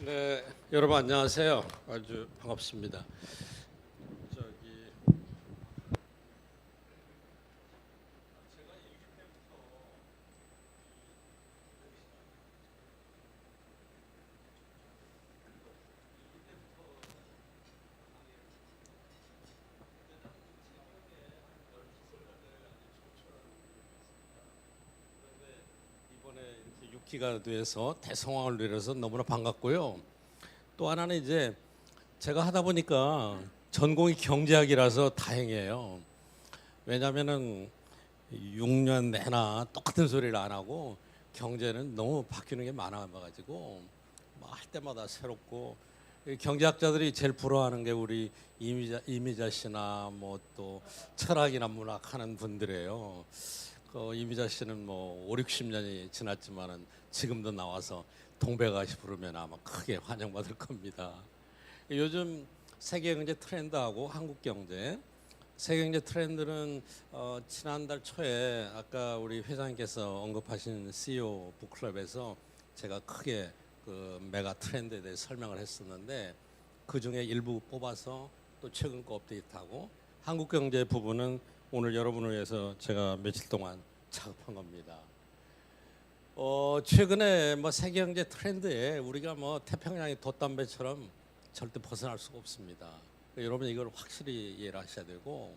네, 여러분 안녕하세요. 아주 반갑습니다. 저기 이번에 이렇게 6기가 돼서 대성황을 누려서 너무나 반갑고요. 또 하나는 이제 제가 하다 보니까 전공이 경제학이라서 다행이에요. 왜냐하면은 6년 내나 똑같은 소리를 안 하고 경제는 너무 바뀌는 게 많아가지고 뭐 할 때마다 새롭고 이 경제학자들이 제일 부러워하는 게 우리 이미자 씨나 뭐 또 철학이나 문학 하는 분들이에요. 그 이미자 씨는 뭐 5, 60년이 지났지만은 지금도 나와서 동백아시 부르면 아마 크게 환영받을 겁니다. 요즘 세계 경제 트렌드하고 한국 경제 세계 경제 트렌드는 지난달 초에 아까 우리 회장님께서 언급하신 CEO 북클럽에서 제가 크게 그 메가 트렌드에 대해 설명을 했었는데 그 중에 일부 뽑아서 또 최근 거 업데이트하고 한국 경제 부분은 오늘 여러분을 위해서 제가 며칠 동안 작업한 겁니다. 최근에 뭐 세계 경제 트렌드에 우리가 뭐 태평양의 돛담배처럼 절대 벗어날 수가 없습니다. 여러분 이걸 확실히 이해를 하셔야 되고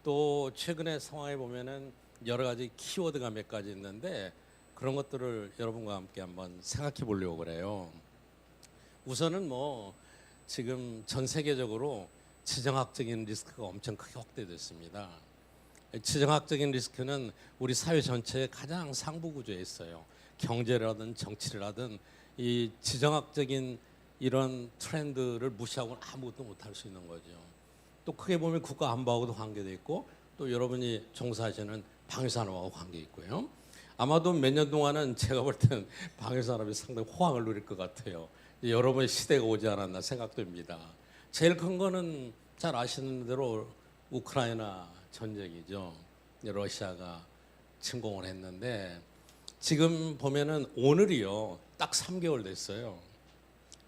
또 최근의 상황에 보면은 여러 가지 키워드가 몇 가지 있는데 그런 것들을 여러분과 함께 한번 생각해 보려고 그래요. 우선은 뭐 지금 전 세계적으로 지정학적인 리스크가 엄청 크게 확대됐습니다. 지정학적인 리스크는 우리 사회 전체의 가장 상부 구조에 있어요. 경제라든 정치를 하든 이 지정학적인 이런 트렌드를 무시하고는 아무것도 못할 수 있는 거죠. 또 크게 보면 국가 안보하고도 관계돼 있고 또 여러분이 종사하시는 방위산업하고 관계 있고요. 아마도 몇 년 동안은 제가 볼 때는 방위산업이 상당히 호황을 누릴 것 같아요. 여러분의 시대가 오지 않았나 생각됩니다. 제일 큰 거는 잘 아시는 대로 우크라이나 전쟁이죠. 러시아가 침공을 했는데 지금 보면은 오늘이요 딱 3개월 됐어요.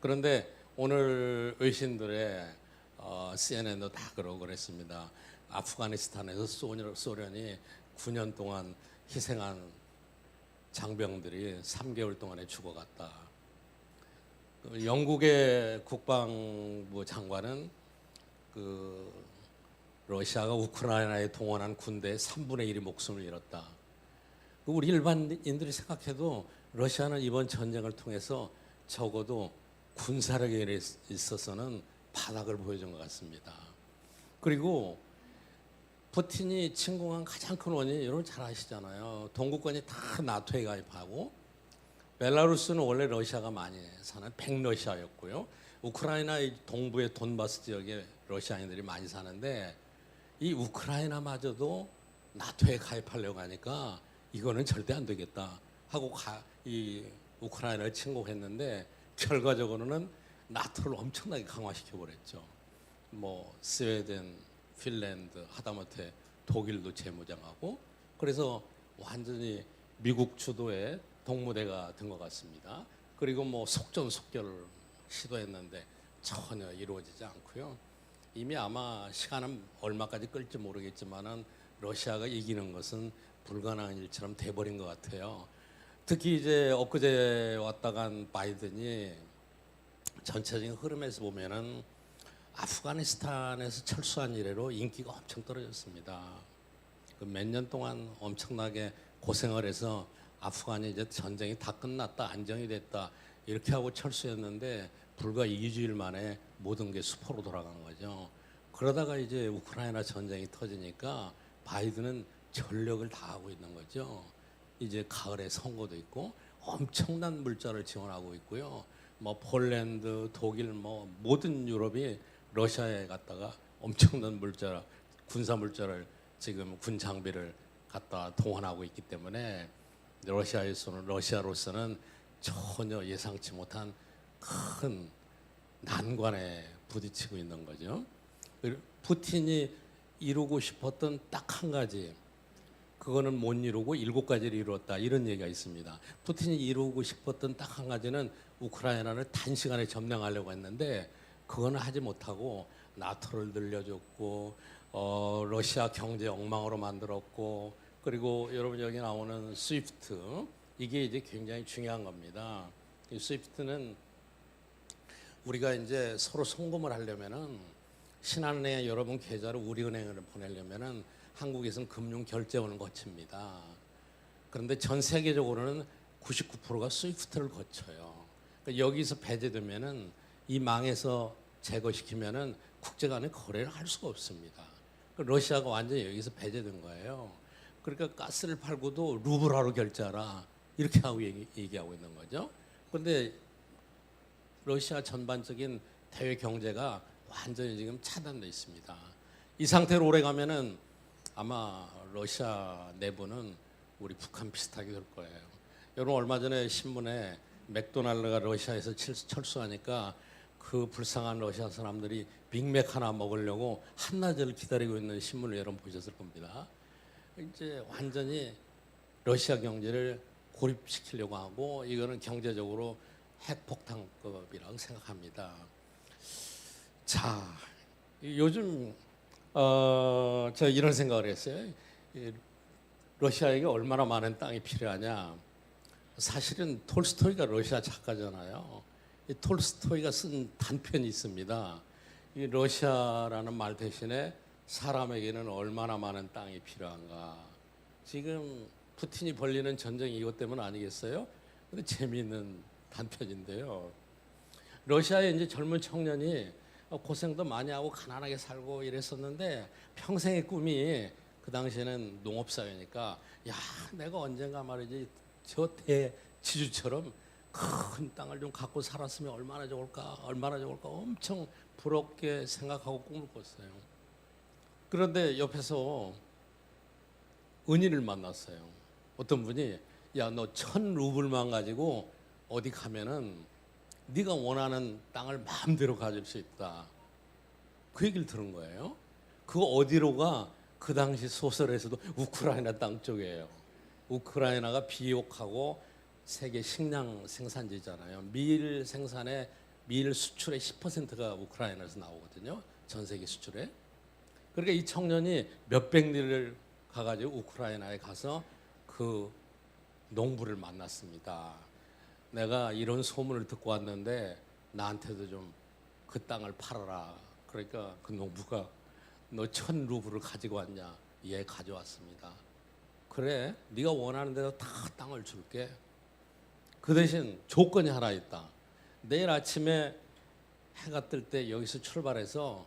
그런데 오늘 외신들의 CNN도 다 그러고 그랬습니다. 아프가니스탄에서 소련이 9년 동안 희생한 장병들이 3개월 동안에 죽어갔다. 영국의 국방부 장관은 그 러시아가 우크라이나에 동원한 군대의 3분의 1이 목숨을 잃었다. 우리 일반인들이 생각해도 러시아는 이번 전쟁을 통해서 적어도 군사력에 있어서는 바닥을 보여준 것 같습니다. 그리고 푸틴이 침공한 가장 큰 원인이 여러분 잘 아시잖아요. 동구권이 다 나토에 가입하고 벨라루스는 원래 러시아가 많이 사는 백러시아였고요. 우크라이나의 동부의 돈바스 지역에 러시아인들이 많이 사는데 이 우크라이나마저도 나토에 가입하려고 하니까 이거는 절대 안 되겠다 하고 이 우크라이나를 침공했는데 결과적으로는 나토를 엄청나게 강화시켜 버렸죠. 뭐 스웨덴, 핀란드, 하다못해 독일도 재무장하고 그래서 완전히 미국 주도의 동무대가 된 것 같습니다. 그리고 뭐 속전속결을 시도했는데 전혀 이루어지지 않고요. 이미 아마 시간은 얼마까지 끌지 모르겠지만은 러시아가 이기는 것은 불가능한 일처럼 돼버린 것 같아요. 특히 이제 엊그제 왔다 간 바이든이 전체적인 흐름에서 보면은 아프가니스탄에서 철수한 이래로 인기가 엄청 떨어졌습니다. 그 몇 년 동안 엄청나게 고생을 해서 아프간이 이제 전쟁이 다 끝났다, 안정이 됐다 이렇게 하고 철수했는데 불과 2주일 만에 모든 게 수포로 돌아간 거죠. 그러다가 이제 우크라이나 전쟁이 터지니까 바이든은 전력을 다하고 있는 거죠. 이제 가을에 선거도 있고 엄청난 물자를 지원하고 있고요. 뭐 폴란드, 독일 뭐 모든 유럽이 러시아에 갔다가 엄청난 물자, 군사 물자를 지금 군 장비를 갖다 동원하고 있기 때문에 러시아로서는 전혀 예상치 못한 큰 난관에 부딪히고 있는 거죠. 푸틴이 이루고 싶었던 딱 한 가지 그거는 못 이루고 7가지를 이루었다 이런 얘기가 있습니다. 푸틴이 이루고 싶었던 딱 한 가지는 우크라이나를 단시간에 점령하려고 했는데 그거는 하지 못하고 나토를 늘려줬고 러시아 경제 엉망으로 만들었고 그리고 여러분 여기 나오는 스위프트 이게 이제 굉장히 중요한 겁니다. 이 스위프트는 우리가 이제 서로 송금을 하려면은 신한은행에 여러분 계좌를 우리은행으로 보내려면은 한국에서는 금융 결제원을 거칩니다. 그런데 전 세계적으로는 99%가 스위프트를 거쳐요. 그러니까 여기서 배제되면은 이 망에서 제거시키면은 국제 간의 거래를 할 수가 없습니다. 그러니까 러시아가 완전히 여기서 배제된 거예요. 그러니까 가스를 팔고도 루블화로 결제하라 이렇게 하고 얘기하고 있는 거죠. 그런데 러시아 전반적인 대외 경제가 완전히 지금 차단돼 있습니다. 이 상태로 오래 가면은 아마 러시아 내부는 우리 북한 비슷하게 될 거예요. 여러분 얼마 전에 신문에 맥도날드가 러시아에서 철수하니까 그 불쌍한 러시아 사람들이 빅맥 하나 먹으려고 한낮을 기다리고 있는 신문을 여러분 보셨을 겁니다. 이제 완전히 러시아 경제를 고립시키려고 하고 이거는 경제적으로 핵폭탄급이라고 생각합니다. 자, 요즘 제가 이런 생각을 했어요. 러시아에게 얼마나 많은 땅이 필요하냐. 사실은 톨스토이가 러시아 작가잖아요. 이 톨스토이가 쓴 단편이 있습니다. 이 러시아라는 말 대신에 사람에게는 얼마나 많은 땅이 필요한가. 지금 푸틴이 벌리는 전쟁이 이것 때문 아니겠어요? 근데 재미있는 단편인데요. 러시아에 이제 젊은 청년이 고생도 많이 하고 가난하게 살고 이랬었는데 평생의 꿈이 그 당시에는 농업사회니까 야 내가 언젠가 말이지 저 대지주처럼 큰 땅을 좀 갖고 살았으면 얼마나 좋을까 엄청 부럽게 생각하고 꿈을 꿨어요. 그런데 옆에서 은인을 만났어요. 어떤 분이 야 너 1,000루블만 가지고 어디 가면은 네가 원하는 땅을 마음대로 가질 수 있다. 그 얘기를 들은 거예요. 그거 어디로가 그 당시 소설에서도 우크라이나 땅 쪽이에요. 우크라이나가 비옥하고 세계 식량 생산지잖아요. 밀 생산의 밀 수출의 10%가 우크라이나에서 나오거든요. 전 세계 수출에. 그러니까 이 청년이 몇백 리를 가가지고 우크라이나에 가서 그 농부를 만났습니다. 내가 이런 소문을 듣고 왔는데 나한테도 좀 그 땅을 팔아라. 그러니까 그 농부가 너 1,000루블을 가지고 왔냐? 예, 가져왔습니다. 그래, 네가 원하는 데서 다 땅을 줄게. 그 대신 조건이 하나 있다. 내일 아침에 해가 뜰 때 여기서 출발해서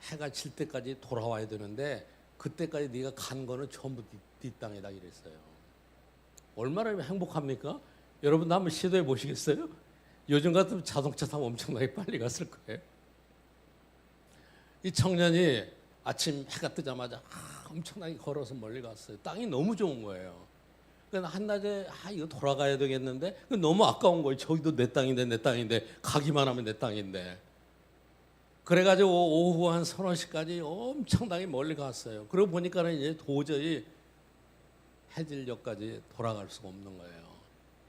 해가 질 때까지 돌아와야 되는데 그때까지 네가 간 거는 전부 네 땅이다 이랬어요. 얼마나 행복합니까? 여러분도 한번 시도해 보시겠어요? 요즘 같으면 자동차 타면 엄청나게 빨리 갔을 거예요. 이 청년이 아침 해가 뜨자마자 엄청나게 걸어서 멀리 갔어요. 땅이 너무 좋은 거예요. 그래서 한낮에 이거 돌아가야 되겠는데 너무 아까운 거예요. 저기도 내 땅인데 가기만 하면 내 땅인데. 그래가지고 오후 한 3-4시까지 엄청나게 멀리 갔어요. 그러고 보니까는 이제 도저히 해질녘까지 돌아갈 수가 없는 거예요.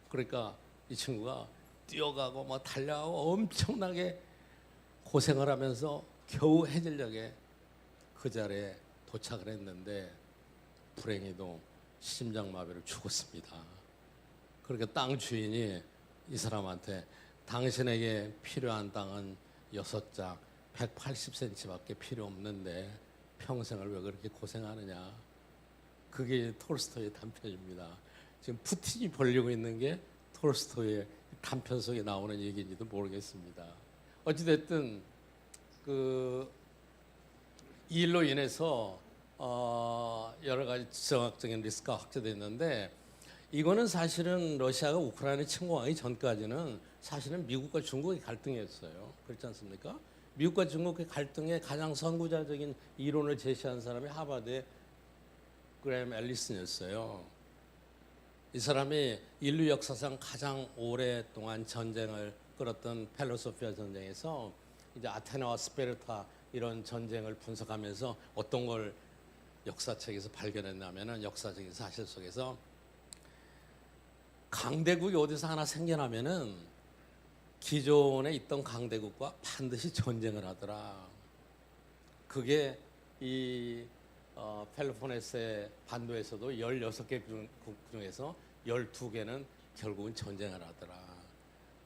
그러니까 이 친구가 뛰어가고 뭐 달려가고 엄청나게 고생을 하면서 겨우 해질녘에 그 자리에 도착을 했는데 불행히도 심장마비로 죽었습니다. 그러니까 땅 주인이 이 사람한테 당신에게 필요한 땅은 6장 180cm밖에 필요 없는데 평생을 왜 그렇게 고생하느냐. 그게 톨스토이의 단편입니다. 지금 푸틴이 벌리고 있는 게 톨스토이의 단편 속에 나오는 얘기인지도 모르겠습니다. 어찌됐든 이 일로 인해서 여러 가지 지정학적인 리스크가 확대됐는데 이거는 사실은 러시아가 우크라이나에 침공하기 전까지는 사실은 미국과 중국의 갈등이었어요. 그렇지 않습니까? 미국과 중국의 갈등의 가장 선구자적인 이론을 제시한 사람이 하버드의 그램 앨리슨이었어요. 이 사람이 인류 역사상 가장 오랫동안 전쟁을 끌었던 펠로소피아 전쟁에서 이제 아테나와 스파르타 이런 전쟁을 분석하면서 어떤 걸 역사책에서 발견했냐면은 역사적인 사실 속에서 강대국이 어디서 하나 생겨나면은 기존에 있던 강대국과 반드시 전쟁을 하더라. 그게 이 펠로폰네소의 반도에서도 16개 국 중에서 12개는 결국은 전쟁을 하더라.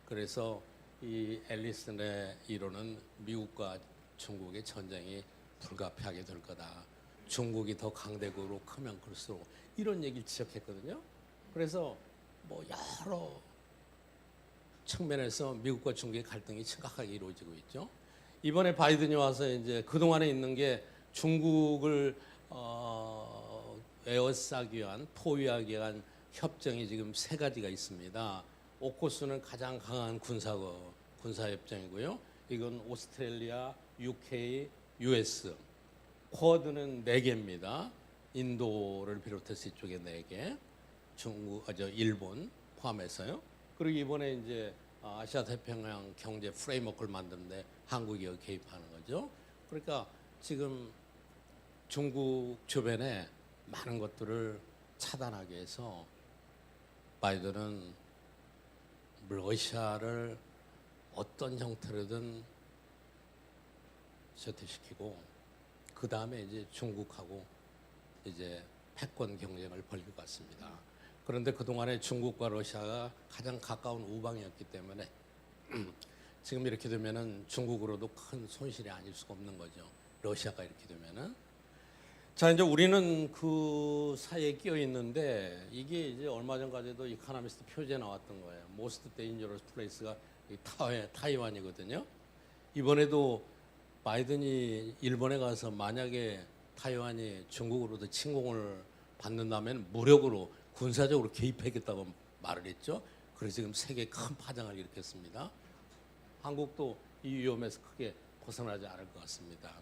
그래서 이 앨리슨의 이론은 미국과 중국의 전쟁이 불가피하게 될 거다. 중국이 더 강대국으로 크면 클수록 이런 얘기를 지적했거든요. 그래서 뭐 여러 측면에서 미국과 중국의 갈등이 심각하게 이루어지고 있죠. 이번에 바이든이 와서 이제 그동안에 있는 게 중국을 에워싸기 위한 포위하기 위한 협정이 지금 3가지가 있습니다. 오쿠스는 가장 강한 군사 협정이고요. 이건 오스트레일리아, UK, US. 쿼드는 4개입니다. 인도를 비롯해서 이쪽에 4개, 일본 포함해서요. 그리고 이번에 이제 아시아 태평양 경제 프레임워크를 만드는데 한국이 여기 개입하는 거죠. 그러니까 지금 중국 주변에 많은 것들을 차단하기 위해서 바이든은 러시아를 어떤 형태로든 쇠퇴시키고 그 다음에 이제 중국하고 이제 패권 경쟁을 벌일 것 같습니다. 그런데 그동안에 중국과 러시아가 가장 가까운 우방이었기 때문에 지금 이렇게 되면은 중국으로도 큰 손실이 아닐 수가 없는 거죠. 러시아가 이렇게 되면은. 자, 이제 우리는 그 사이에 끼어 있는데 이게 이제 얼마 전까지도 이코노미스트 표지에 나왔던 거예요. Most dangerous place가 타이완이거든요. 이번에도 바이든이 일본에 가서 만약에 타이완이 중국으로도 침공을 받는다면 무력으로 군사적으로 개입하겠다고 말을 했죠. 그래서 지금 세계에 큰 파장을 일으켰습니다. 한국도 이 위험에서 크게 벗어나지 않을 것 같습니다.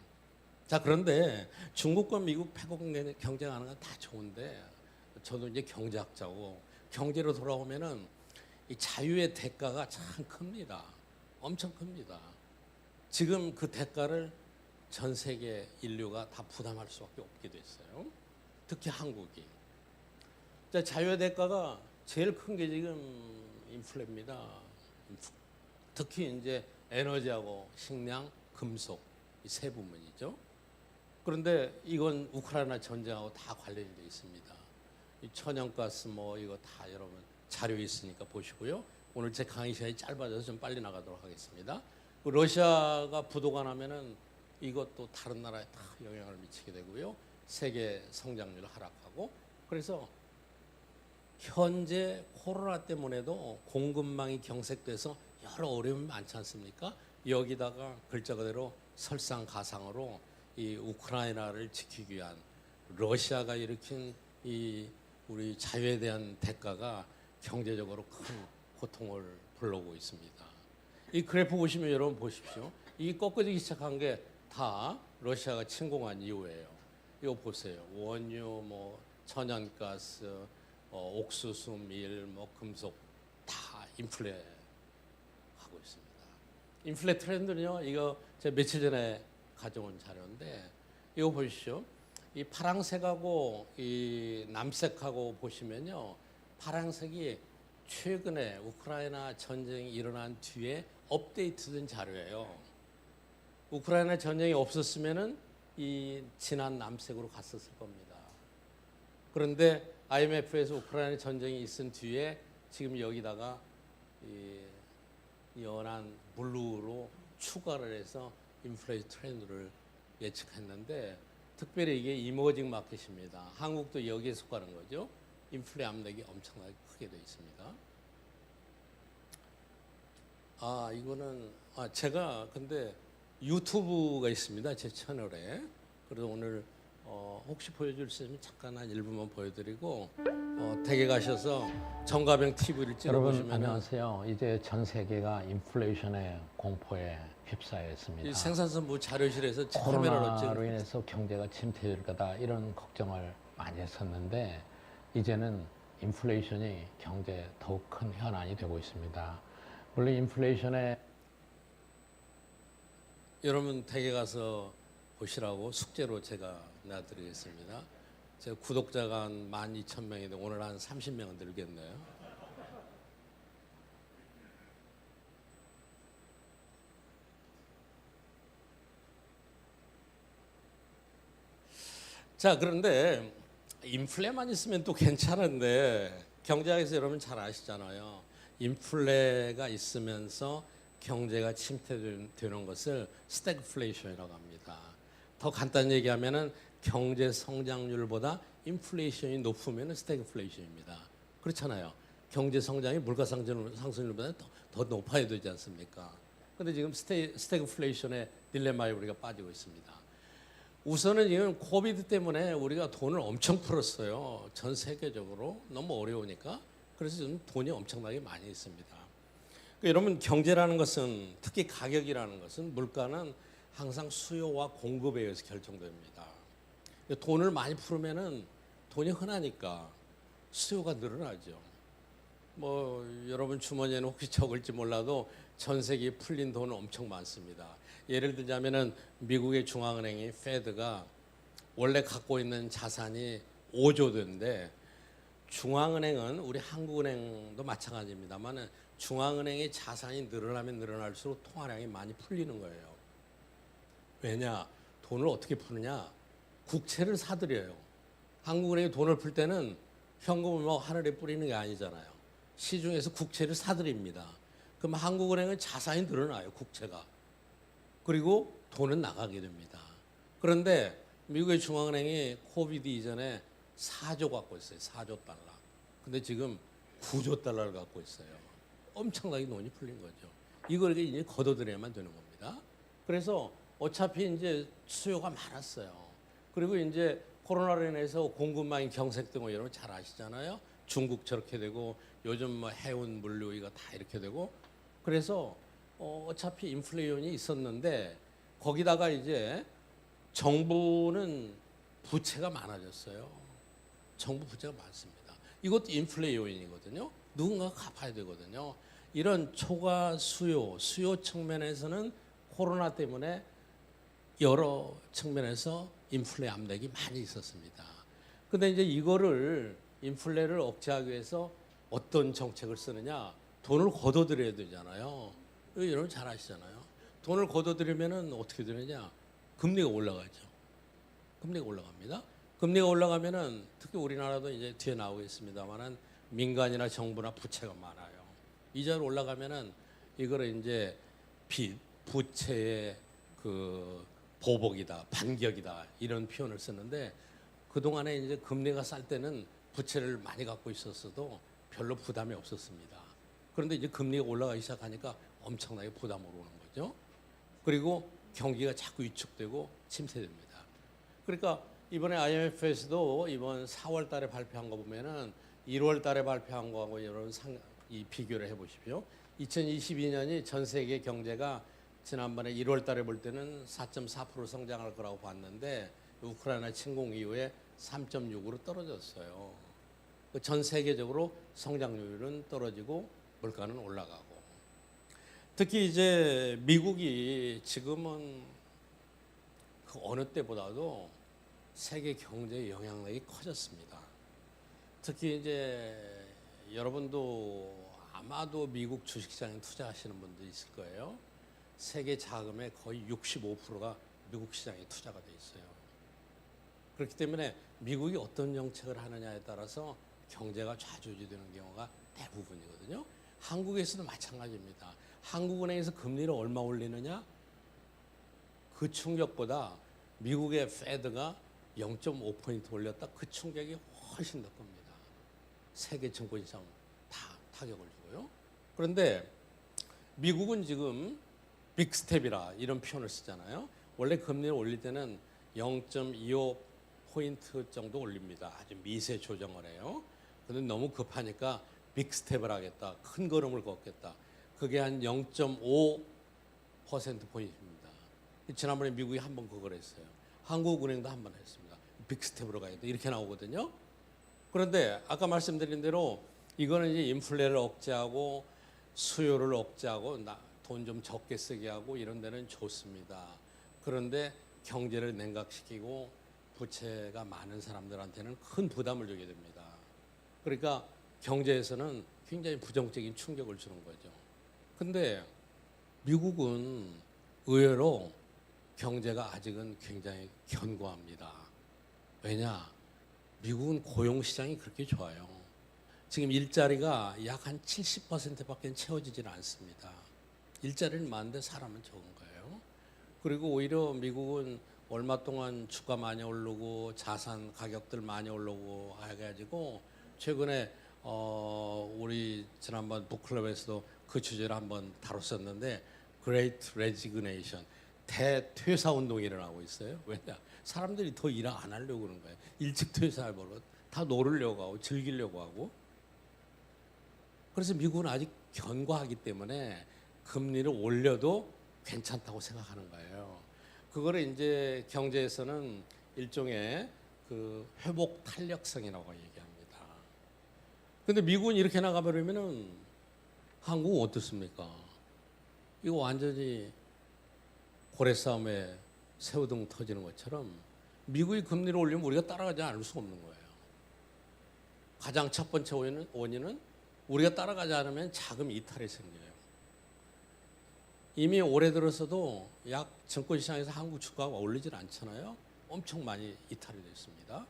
자, 그런데 중국과 미국 패권 경쟁하는 건 다 좋은데 저도 이제 경제학자고 경제로 돌아오면은 이 자유의 대가가 참 큽니다. 엄청 큽니다. 지금 그 대가를 전 세계 인류가 다 부담할 수밖에 없게 됐어요. 특히 한국이. 자, 자유의 대가가 제일 큰 게 지금 인플레입니다. 특히 이제 에너지하고 식량, 금속 이 3부문이죠. 그런데 이건 우크라이나 전쟁하고 다 관련이 되어 있습니다. 이 천연가스 뭐 이거 다 여러분 자료 있으니까 보시고요. 오늘 제 강의 시간이 짧아져서 좀 빨리 나가도록 하겠습니다. 러시아가 부도가 나면은 이것도 다른 나라에 다 영향을 미치게 되고요. 세계 성장률 하락하고 그래서 현재 코로나 때문에도 공급망이 경색돼서 여러 어려움이 많지 않습니까? 여기다가 글자 그대로 설상가상으로 이 우크라이나를 지키기 위한 러시아가 일으킨 이 우리 자유에 대한 대가가 경제적으로 큰 고통을 불러오고 있습니다. 이 그래프 보시면 여러분 보십시오. 이 꺾어지기 시작한 게 다 러시아가 침공한 이후예요. 이거 보세요. 원유, 뭐 천연가스, 옥수수, 밀, 뭐 금속 다 인플레 하고 있습니다. 인플레 트렌드는요. 이거 제가 며칠 전에 가져온 자료인데 이거 보십시오. 이 파란색하고 이 남색하고 보시면요. 파란색이 최근에 우크라이나 전쟁이 일어난 뒤에 업데이트된 자료예요. 우크라이나 전쟁이 없었으면은 이 진한 남색으로 갔었을 겁니다. 그런데 IMF에서 우크라이나 전쟁이 있은 뒤에 지금 여기다가 이 연한 블루로 추가를 해서 인플레이션 트렌드를 예측했는데 특별히 이게 이머징 마켓입니다. 한국도 여기에 속하는 거죠. 인플레 압력이 엄청나게 크게 되어 있습니다. 이거는 제가 근데 유튜브가 있습니다. 제 채널에. 그래서 오늘 혹시 보여줄 수 있으면 잠깐 한 1분만 보여드리고 댁에 가셔서 정가병 TV를 찍어보시면 여러분 안녕하세요. 이제 전 세계가 인플레이션의 공포에 휩싸여 있습니다. 이 생산선부 자료실에서 카메라로 코로나로 인해서 경제가 침체될 거다 이런 걱정을 많이 했었는데 이제는 인플레이션이 경제에 더욱 큰 현안이 되고 있습니다. 물론 인플레이션에 여러분 댁에 가서 보시라고 숙제로 제가 놔드리겠습니다. 제 구독자가 한 12,000명인데 오늘 한 30명은 늘겠네요. 자, 그런데 인플레만 있으면 또 괜찮은데 경제학에서 여러분 잘 아시잖아요. 인플레가 있으면서 경제가 침체되는 것을 스태그플레이션이라고 합니다. 더 간단히 얘기하면은 경제 성장률보다 인플레이션이 높으면 스태그플레이션입니다. 그렇잖아요. 경제 성장이 물가 상승률보다 더 높아야 되지 않습니까? 근데 지금 스태그플레이션의 딜레마에 우리가 빠지고 있습니다. 우선은 지금 코비드 때문에 우리가 돈을 엄청 풀었어요. 전 세계적으로 너무 어려우니까. 그래서 지금 돈이 엄청나게 많이 있습니다. 그러니까 여러분 경제라는 것은 특히 가격이라는 것은 물가는 항상 수요와 공급에 의해서 결정됩니다. 돈을 많이 풀으면은 돈이 흔하니까 수요가 늘어나죠. 뭐 여러분 주머니에는 혹시 적을지 몰라도 전 세계에 풀린 돈은 엄청 많습니다. 예를 들자면은 미국의 중앙은행이 페드가 원래 갖고 있는 자산이 5조 된데 중앙은행은 우리 한국은행도 마찬가지입니다만 중앙은행의 자산이 늘어나면 늘어날수록 통화량이 많이 풀리는 거예요. 왜냐? 돈을 어떻게 푸느냐? 국채를 사들여요. 한국은행이 돈을 풀 때는 현금을 뭐 하늘에 뿌리는 게 아니잖아요. 시중에서 국채를 사들입니다. 그럼 한국은행은 자산이 늘어나요, 국채가. 그리고 돈은 나가게 됩니다. 그런데 미국의 중앙은행이 코비드 이전에 4조 갖고 있어요. 4조 달러. 근데 지금 9조 달러를 갖고 있어요. 엄청나게 돈이 풀린 거죠. 이걸 이제 걷어들여야만 되는 겁니다. 그래서 어차피 이제 수요가 많았어요. 그리고 이제 코로나로 인해서 공급망이 경색되고 이런 거 잘 아시잖아요. 중국 저렇게 되고 요즘 뭐 해운 물류 이거 다 이렇게 되고 그래서 어차피 인플레이션이 있었는데 거기다가 이제 정부는 부채가 많아졌어요. 정부 부채가 많습니다. 이것도 인플레 요인이거든요. 누군가가 갚아야 되거든요. 이런 초과 수요 측면에서는 코로나 때문에 여러 측면에서 인플레 압력이 많이 있었습니다. 근데 이제 이거를 인플레를 억제하기 위해서 어떤 정책을 쓰느냐? 돈을 걷어들여야 되잖아요. 이거 여러분 잘 아시잖아요. 돈을 걷어들이면은 어떻게 되느냐? 금리가 올라가죠. 금리가 올라갑니다. 금리가 올라가면은 특히 우리나라도 이제 뒤에 나오겠습니다만은 민간이나 정부나 부채가 많아요. 이자를 올라가면은 이거를 이제 부채의 그 보복이다, 반격이다 이런 표현을 쓰는데 그 동안에 이제 금리가 쌀 때는 부채를 많이 갖고 있었어도 별로 부담이 없었습니다. 그런데 이제 금리가 올라가기 시작하니까 엄청나게 부담으로 오는 거죠. 그리고 경기가 자꾸 위축되고 침체됩니다. 그러니까 이번에 IMF에서도 이번 4월 달에 발표한 거 보면은 1월 달에 발표한 거하고 여러분 이 비교를 해 보십시오. 2022년이 전 세계 경제가 지난번에 1월 달에 볼 때는 4.4% 성장할 거라고 봤는데 우크라이나 침공 이후에 3.6으로 떨어졌어요. 전 세계적으로 성장률은 떨어지고 물가는 올라가고 특히 이제 미국이 지금은 그 어느 때보다도 세계 경제의 영향력이 커졌습니다. 특히 이제 여러분도 아마도 미국 주식시장에 투자하시는 분도 있을 거예요. 세계 자금의 거의 65%가 미국 시장에 투자가 돼 있어요. 그렇기 때문에 미국이 어떤 정책을 하느냐에 따라서 경제가 좌지우지되는 경우가 대부분이거든요. 한국에서도 마찬가지입니다. 한국은행에서 금리를 얼마 올리느냐? 그 충격보다 미국의 페드가 0.5포인트 올렸다. 그 충격이 훨씬 더 큽니다. 세계 증권시장 다 타격을 주고요. 그런데 미국은 지금 빅스텝이라 이런 표현을 쓰잖아요. 원래 금리를 올릴 때는 0.25포인트 정도 올립니다. 아주 미세 조정을 해요. 그런데 너무 급하니까 빅스텝을 하겠다. 큰 걸음을 걷겠다. 그게 한 0.5%포인트입니다. 지난번에 미국이 한 번 그걸 했어요. 한국은행도 한 번 했습니다. 빅스텝으로 가야겠다. 이렇게 나오거든요. 그런데 아까 말씀드린 대로 이거는 이제 인플레를 억제하고 수요를 억제하고 돈 좀 적게 쓰게 하고 이런 데는 좋습니다. 그런데 경제를 냉각시키고 부채가 많은 사람들한테는 큰 부담을 주게 됩니다. 그러니까 경제에서는 굉장히 부정적인 충격을 주는 거죠. 근데 미국은 의외로 경제가 아직은 굉장히 견고합니다. 왜냐? 미국은 고용시장이 그렇게 좋아요. 지금 일자리가 약 한 70%밖에 채워지지는 않습니다. 일자리는 많은데 사람은 적은 거예요. 그리고 오히려 미국은 얼마 동안 주가 많이 오르고 자산 가격들 많이 오르고 해가지고 최근에 우리 지난번 북클럽에서도 그 주제를 한번 다뤘었는데 Great Resignation, 대퇴사 운동이 일어나고 있어요. 왜냐? 사람들이 더 일 안 하려고 그러는 거예요. 일찍 퇴사해버려. 다 놀으려고 하고 즐기려고 하고. 그래서 미국은 아직 견고하기 때문에 금리를 올려도 괜찮다고 생각하는 거예요. 그거를 이제 경제에서는 일종의 그 회복 탄력성이라고 얘기합니다. 근데 미국은 이렇게 나가버리면은 한국은 어떻습니까? 이거 완전히 고래싸움에 새우등 터지는 것처럼 미국이 금리를 올리면 우리가 따라가지 않을 수가 없는 거예요. 가장 첫 번째 원인은 우리가 따라가지 않으면 자금 이탈이 생겨요. 이미 올해 들어서도 약 증권시장에서 한국 주가가 오르질 않잖아요. 엄청 많이 이탈이 됐습니다.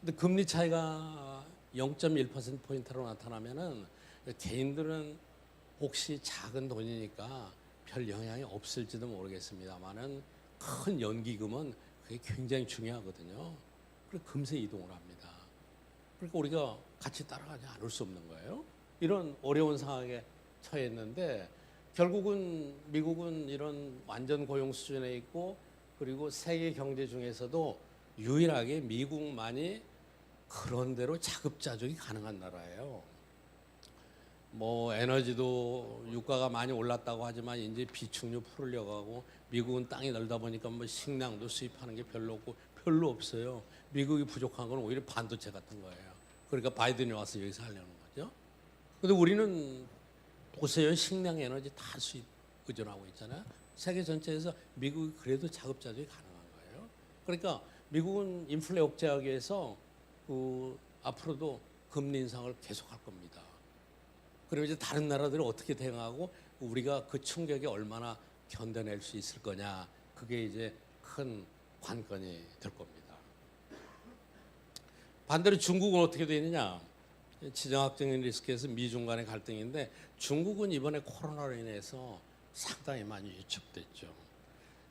근데 금리 차이가 0.1%포인트로 나타나면은 개인들은 혹시 작은 돈이니까 별 영향이 없을지도 모르겠습니다만은 큰 연기금은 그게 굉장히 중요하거든요. 그래서 금세 이동을 합니다. 그러니까 우리가 같이 따라가지 않을 수 없는 거예요. 이런 어려운 상황에 처해 있는데 결국은 미국은 이런 완전 고용 수준에 있고 그리고 세계 경제 중에서도 유일하게 미국만이 그런 대로 자급자족이 가능한 나라예요. 뭐 에너지도 유가가 많이 올랐다고 하지만 이제 비축유 풀으려고 하고 미국은 땅이 넓다 보니까 뭐 식량도 수입하는 게 별로 없어요. 미국이 부족한 건 오히려 반도체 같은 거예요. 그러니까 바이든이 와서 여기서 하려는 거죠. 근데 우리는 보세요. 식량 에너지 다 수입 의존하고 있잖아요. 세계 전체에서 미국이 그래도 자급자족이 가능한 거예요. 그러니까 미국은 인플레 억제하기 위해서 앞으로도 금리 인상을 계속할 겁니다. 그리고 이제 다른 나라들이 어떻게 대응하고 우리가 그 충격에 얼마나 견뎌낼 수 있을 거냐, 그게 이제 큰 관건이 될 겁니다. 반대로 중국은 어떻게 되느냐? 지정학적인 리스크에서 미중 간의 갈등인데 중국은 이번에 코로나로 인해서 상당히 많이 위축됐죠.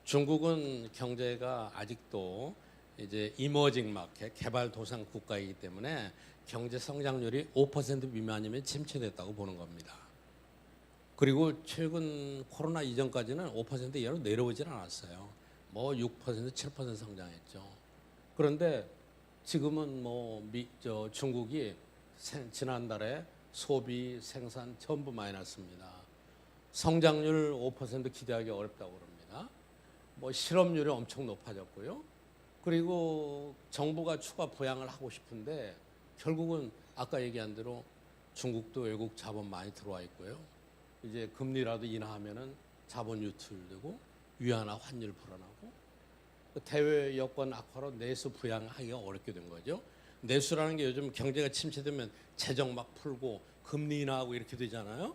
중국은 경제가 아직도 이제 이머징 마켓, 개발도상 국가이기 때문에 경제 성장률이 5% 미만이면 침체됐다고 보는 겁니다. 그리고 최근 코로나 이전까지는 5% 이하로 내려오질 않았어요. 뭐 6%, 7% 성장했죠. 그런데 지금은 중국이 지난달에 소비, 생산 전부 마이너스입니다. 성장률 5% 기대하기 어렵다고 그럽니다. 뭐 실업률이 엄청 높아졌고요. 그리고 정부가 추가 부양을 하고 싶은데 결국은 아까 얘기한 대로 중국도 외국 자본 많이 들어와 있고요. 이제 금리라도 인하하면은 자본 유출되고 위안화 환율 불어나고 대외 여건 악화로 내수 부양하기가 어렵게 된 거죠. 내수라는 게 요즘 경제가 침체되면 재정 막 풀고 금리 인하하고 이렇게 되잖아요.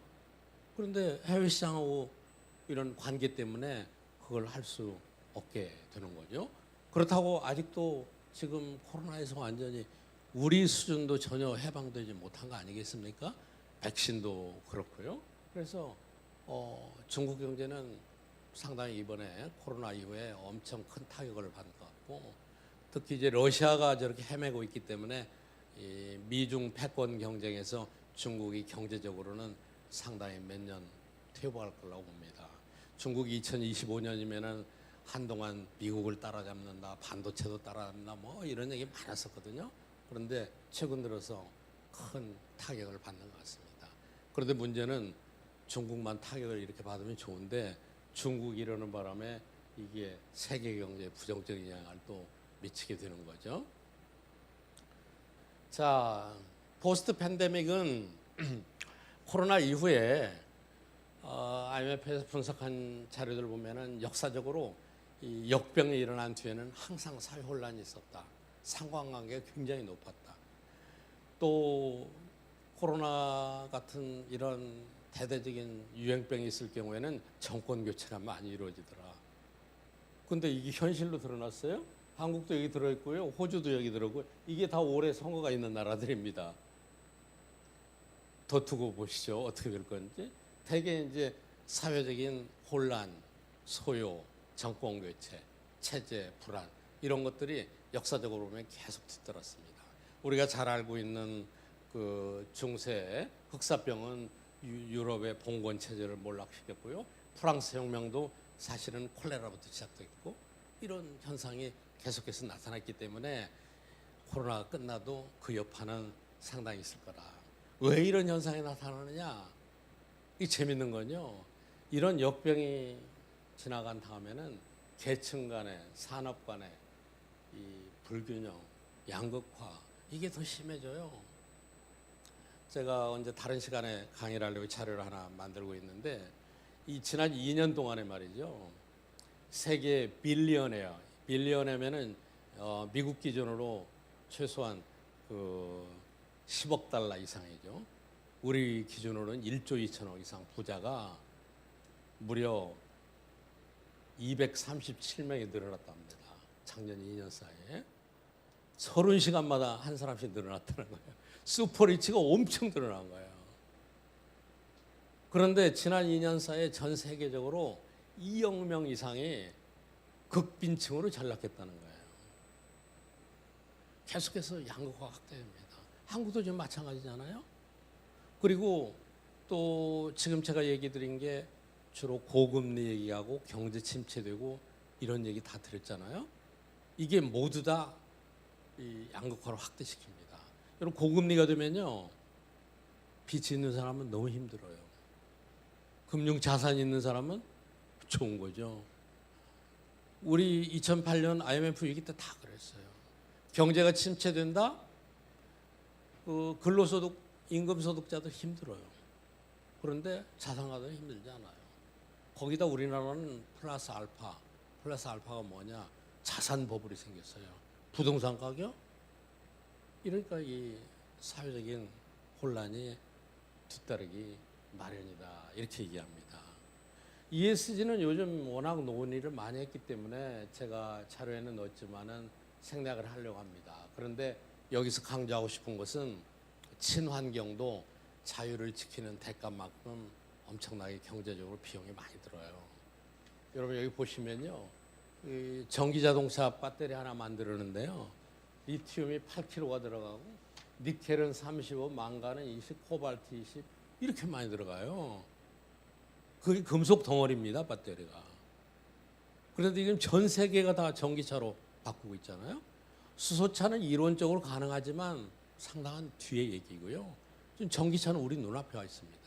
그런데 해외 시장하고 이런 관계 때문에 그걸 할 수 없게 되는 거죠. 그렇다고 아직도 지금 코로나에서 완전히 우리 수준도 전혀 해방되지 못한 거 아니겠습니까? 백신도 그렇고요. 그래서 중국 경제는 상당히 이번에 코로나 이후에 엄청 큰 타격을 받을 것 같고 특히 이제 러시아가 저렇게 헤매고 있기 때문에 이 미중 패권 경쟁에서 중국이 경제적으로는 상당히 몇 년 퇴보할 거라고 봅니다. 중국이 2025년이면은 한동안 미국을 따라잡는다, 반도체도 따라잡는다, 뭐 이런 얘기 많았었거든요. 그런데 최근 들어서 큰 타격을 받는 것 같습니다. 그런데 문제는 중국만 타격을 이렇게 받으면 좋은데 중국이 이러는 바람에 이게 세계 경제에 부정적인 영향을 또 미치게 되는 거죠. 자, 포스트 팬데믹은 코로나 이후에 IMF에서 분석한 자료들 보면은 역사적으로 이 역병이 일어난 뒤에는 항상 사회 혼란이 있었다. 상관관계가 굉장히 높았다. 또 코로나 같은 이런 대대적인 유행병이 있을 경우에는 정권 교체가 많이 이루어지더라. 근데 이게 현실로 드러났어요. 한국도 여기 들어있고요. 호주도 여기 들어있고요. 이게 다 올해 선거가 있는 나라들입니다. 더 두고 보시죠. 어떻게 될 건지. 대개 이제 사회적인 혼란, 소요, 정권 교체, 체제 불안 이런 것들이 역사적으로 보면 계속 뒤따랐습니다. 우리가 잘 알고 있는 그 중세 흑사병은 유럽의 봉건 체제를 몰락시켰고요. 프랑스 혁명도 사실은 콜레라부터 시작됐고 이런 현상이 계속해서 나타났기 때문에 코로나가 끝나도 그 여파는 상당히 있을 거다. 왜 이런 현상이 나타나느냐? 이 재밌는 건요. 이런 역병이 지나간 다음에는 계층 간의 산업 간의 이 불균형, 양극화 이게 더 심해져요. 제가 언제 다른 시간에 강의를 하려고 자료를 하나 만들고 있는데 이 지난 2년 동안에 말이죠. 세계 빌리언이면은 미국 기준으로 최소한 그 10억 달러 이상이죠. 우리 기준으로는 1조 2천억 이상 부자가 무려 237명이 늘어났답니다. 작년 2년 사이에 30시간마다 한 사람씩 늘어났다는 거예요. 슈퍼리치가 엄청 늘어난 거예요. 그런데 지난 2년 사이에 전 세계적으로 2억 명 이상이 극빈층으로 전락했다는 거예요. 계속해서 양극화가 확대됩니다. 한국도 지금 마찬가지잖아요. 그리고 또 지금 제가 얘기 드린 게 주로 고금리 얘기하고 경제 침체되고 이런 얘기 다 드렸잖아요. 이게 모두 다 이 양극화를 확대시킵니다. 여러분 고금리가 되면요. 빚이 있는 사람은 너무 힘들어요. 금융 자산이 있는 사람은 좋은 거죠. 우리 2008년 IMF 위기 때 다 그랬어요. 경제가 침체된다. 그 근로소득, 임금소득자도 힘들어요. 그런데 자산가들은 힘들지 않아요. 거기다 우리나라는 플러스 알파가 뭐냐? 자산 버블이 생겼어요. 부동산 가격? 이러니까 이 사회적인 혼란이 뒤따르기 마련이다. 이렇게 얘기합니다. ESG는 요즘 워낙 논의를 많이 했기 때문에 제가 자료에는 넣었지만은 생략을 하려고 합니다. 그런데 여기서 강조하고 싶은 것은 친환경도 자유를 지키는 대가만큼 엄청나게 경제적으로 비용이 많이 들어요. 여러분 여기 보시면요. 이 전기자동차 배터리 하나 만들었는데요. 리튬이 8kg가 들어가고 니켈은 35, 망간은 20, 코발트 20 이렇게 많이 들어가요. 그게 금속 덩어리입니다. 배터리가. 그런데 지금 전 세계가 다 전기차로 바꾸고 있잖아요. 수소차는 이론적으로 가능하지만 상당한 뒤의 얘기고요. 지금 전기차는 우리 눈앞에 와 있습니다.